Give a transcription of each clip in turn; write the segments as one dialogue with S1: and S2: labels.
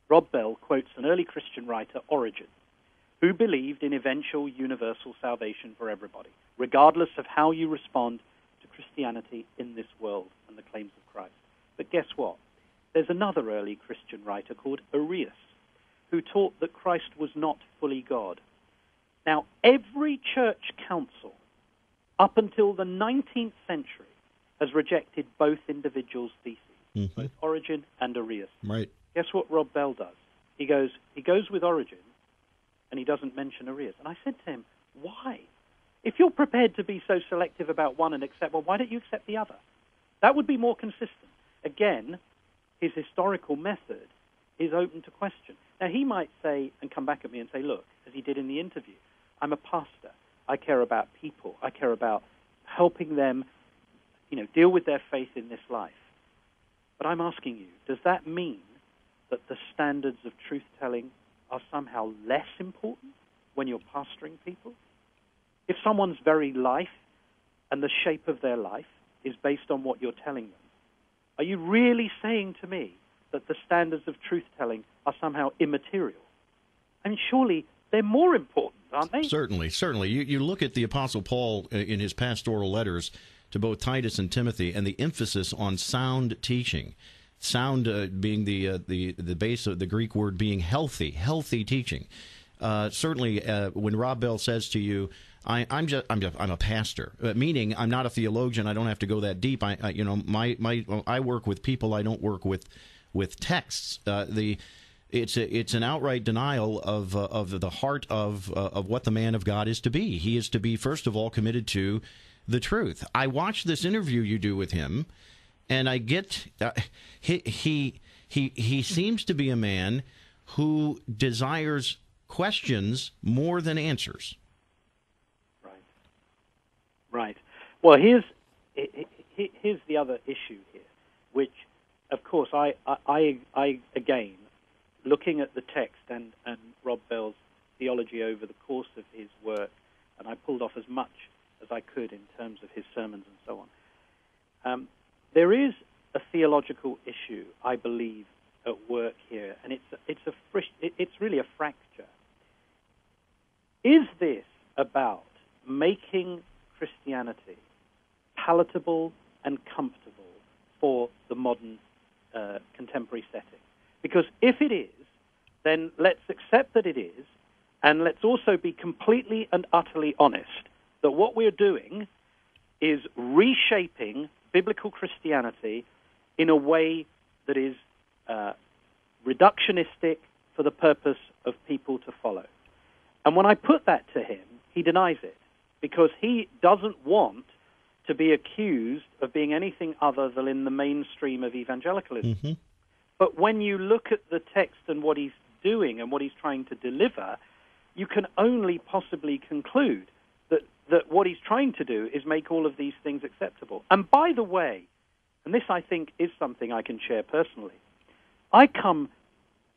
S1: Rob Bell quotes an early Christian writer, Origen, who believed in eventual universal salvation for everybody, regardless of how you respond to Christianity in this world and the claims of Christ. But guess what? There's another early Christian writer called Arius, who taught that Christ was not fully God. Now, every church council up until the 19th century has rejected both individuals' theses, both Origen and Arius.
S2: Right.
S1: Guess what Rob Bell does? He goes with Origen, and he doesn't mention Arius. And I said to him, why? If you're prepared to be so selective about one and accept one, why don't you accept the other? That would be more consistent. Again, his historical method is open to question. Now, he might say, and come back at me and say, look, as he did in the interview, I'm a pastor. I care about people. I care about helping them, deal with their faith in this life. But I'm asking you, does that mean that the standards of truth-telling are somehow less important when you're pastoring people? If someone's very life and the shape of their life is based on what you're telling them, are you really saying to me that the standards of truth-telling are somehow immaterial? I mean, surely they're more important, aren't they?
S2: Certainly. You look at the Apostle Paul in his pastoral letters to both Titus and Timothy, and the emphasis on sound teaching, sound being the base of the Greek word being healthy teaching. Certainly, when Rob Bell says to you, I'm a pastor, meaning I'm not a theologian. I don't have to go that deep. I work with people. I don't work with texts. It's an outright denial of the heart of what the man of God is to be. He is to be, first of all, committed to the truth. I watched this interview you do with him, and I get he seems to be a man who desires questions more than answers.
S1: Right. Well, here's the other issue here, which, of course, I again, looking at the text and Rob Bell's theology over the course of his work, and I pulled off as much as I could in terms of his sermons and so on. There is a theological issue, I believe, at work here, and it's really a fracture. Is this about making Christianity palatable and comfortable for the modern contemporary setting? Because if it is, then let's accept that it is, and let's also be completely and utterly honest that what we're doing is reshaping biblical Christianity in a way that is reductionistic for the purpose of people to follow. And when I put that to him, he denies it, because he doesn't want to be accused of being anything other than in the mainstream of evangelicalism. Mm-hmm. But when you look at the text and what he's doing and what he's trying to deliver, you can only possibly conclude that what he's trying to do is make all of these things acceptable. And by the way, and this I think is something I can share personally, I come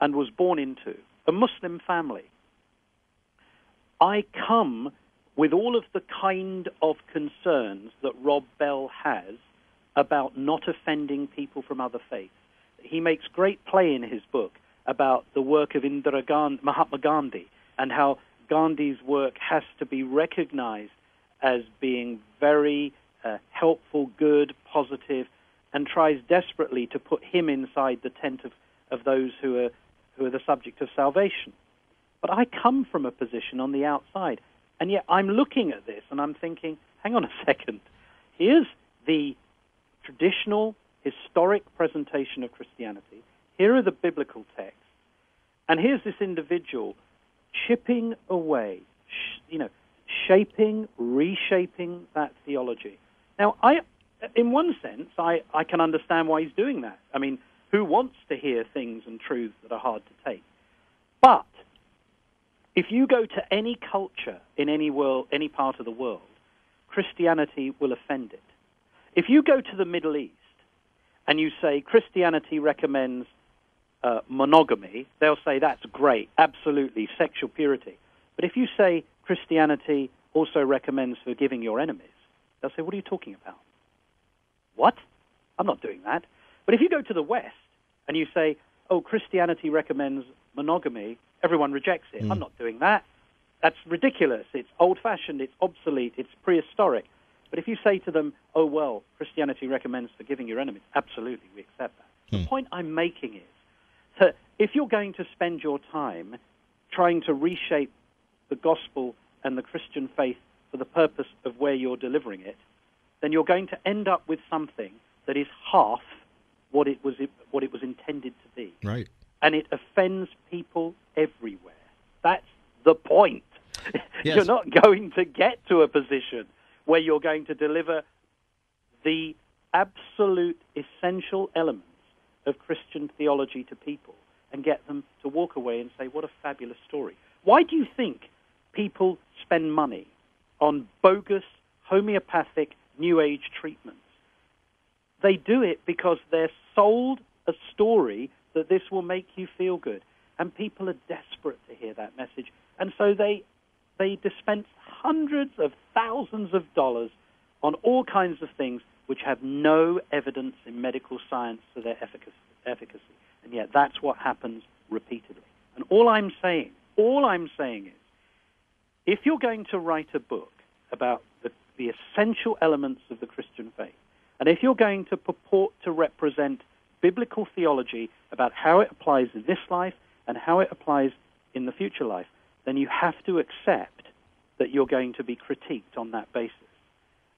S1: and was born into a Muslim family. I come with all of the kind of concerns that Rob Bell has about not offending people from other faiths. He makes great play in his book about the work of Mahatma Gandhi, and how Gandhi's work has to be recognized as being very helpful, good, positive, and tries desperately to put him inside the tent of those who are the subject of salvation. But I come from a position on the outside, and yet I'm looking at this and I'm thinking, hang on a second, here's the traditional, historic presentation of Christianity, here are the biblical texts, and here's this individual chipping away, shaping, reshaping that theology. Now, in one sense, I can understand why he's doing that. I mean, who wants to hear things and truths that are hard to take? But if you go to any culture in any part of the world, Christianity will offend it. If you go to the Middle East and you say Christianity recommends monogamy, they'll say that's great, absolutely, sexual purity. But if you say Christianity also recommends forgiving your enemies, they'll say, what are you talking about? What? I'm not doing that. But if you go to the West and you say, oh, Christianity recommends monogamy, everyone rejects it. I'm not doing that. That's ridiculous. It's old-fashioned. It's obsolete. It's prehistoric. But if you say to them, oh, well, Christianity recommends forgiving your enemies, absolutely, we accept that. The point I'm making is that if you're going to spend your time trying to reshape the gospel and the Christian faith for the purpose of where you're delivering it, then you're going to end up with something that is half what it was intended to be.
S2: Right.
S1: And it offends people everywhere. That's the point.
S2: Yes.
S1: You're not going to get to a position where you're going to deliver the absolute essential elements of Christian theology to people and get them to walk away and say, what a fabulous story. Why do you think people spend money on bogus, homeopathic, New Age treatments? They do it because they're sold a story that this will make you feel good. And people are desperate to hear that message. And so they dispense hundreds of thousands of dollars on all kinds of things which have no evidence in medical science for their efficacy. And yet that's what happens repeatedly. And all I'm saying is, if you're going to write a book about the essential elements of the Christian faith, and if you're going to purport to represent biblical theology about how it applies in this life and how it applies in the future life, then you have to accept that you're going to be critiqued on that basis.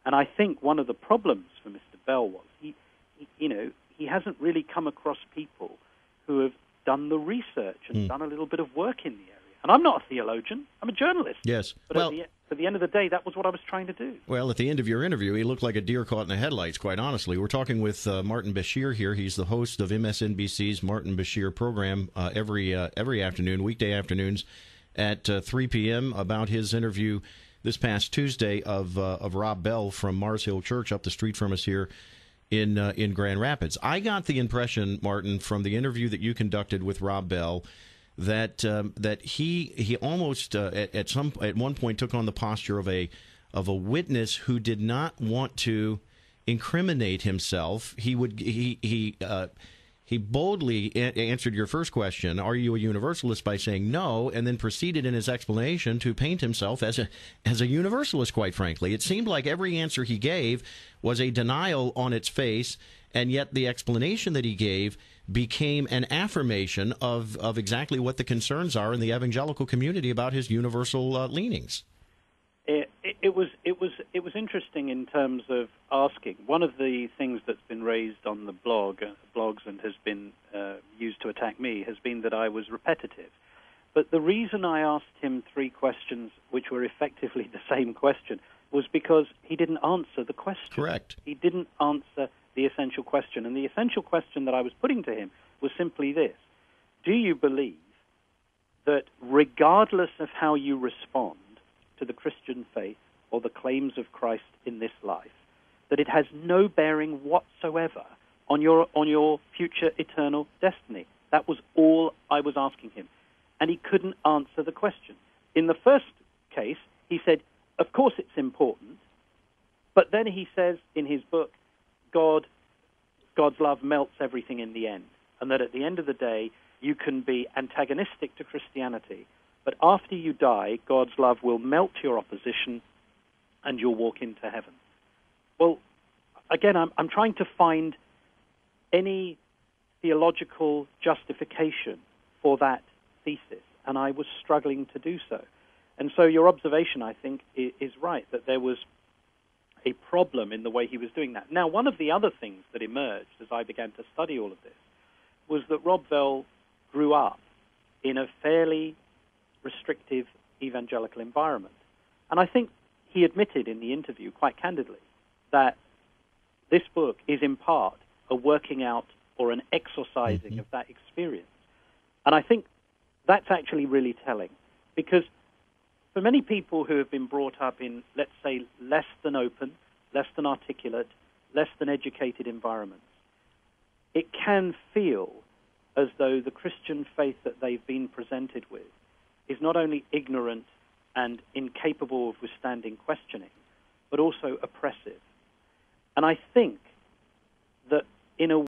S1: And I think one of the problems for Mr. Bell was he hasn't really come across people who have done the research and done a little bit of work in the area. And I'm not a theologian. I'm a journalist.
S2: Yes.
S1: But at the end of the day, that was what I was trying to do.
S2: Well, at the end of your interview, he looked like a deer caught in the headlights, quite honestly. We're talking with Martin Bashir here. He's the host of MSNBC's Martin Bashir program every afternoon, weekday afternoons at 3 p.m. about his interview this past Tuesday of Rob Bell from Mars Hill Church up the street from us here in Grand Rapids. I got the impression, Martin, from the interview that you conducted with Rob Bell, that he almost at one point took on the posture of a witness who did not want to incriminate himself. He boldly answered your first question, are you a Universalist, by saying no, and then proceeded in his explanation to paint himself as a Universalist, quite frankly. It seemed like every answer he gave was a denial on its face, and yet the explanation that he gave became an affirmation of exactly what the concerns are in the evangelical community about his universal leanings.
S1: It was interesting in terms of asking. One of the things that's been raised on the blogs and has been used to attack me has been that I was repetitive. But the reason I asked him three questions, which were effectively the same question, was because he didn't answer the question.
S2: Correct.
S1: He didn't answer the essential question. And the essential question that I was putting to him was simply this: do you believe that regardless of how you respond to the Christian faith or the claims of Christ in this life, that it has no bearing whatsoever on your future eternal destiny? That was all I was asking him. And he couldn't answer the question. In the first case, he said, of course it's important, but then he says in his book, God's love melts everything in the end, and that at the end of the day, you can be antagonistic to Christianity, but after you die, God's love will melt your opposition and you'll walk into heaven. Well, again, I'm trying to find any theological justification for that thesis, and I was struggling to do so. And so your observation, I think, is right, that there was a problem in the way he was doing that. Now, one of the other things that emerged as I began to study all of this was that Rob Bell grew up in a fairly restrictive evangelical environment. And I think he admitted in the interview quite candidly that this book is in part a working out or an exorcising of that experience. And I think that's actually really telling, because for many people who have been brought up in, let's say, less than open, less than articulate, less than educated environments, it can feel as though the Christian faith that they've been presented with is not only ignorant and incapable of withstanding questioning, but also oppressive. And I think that in a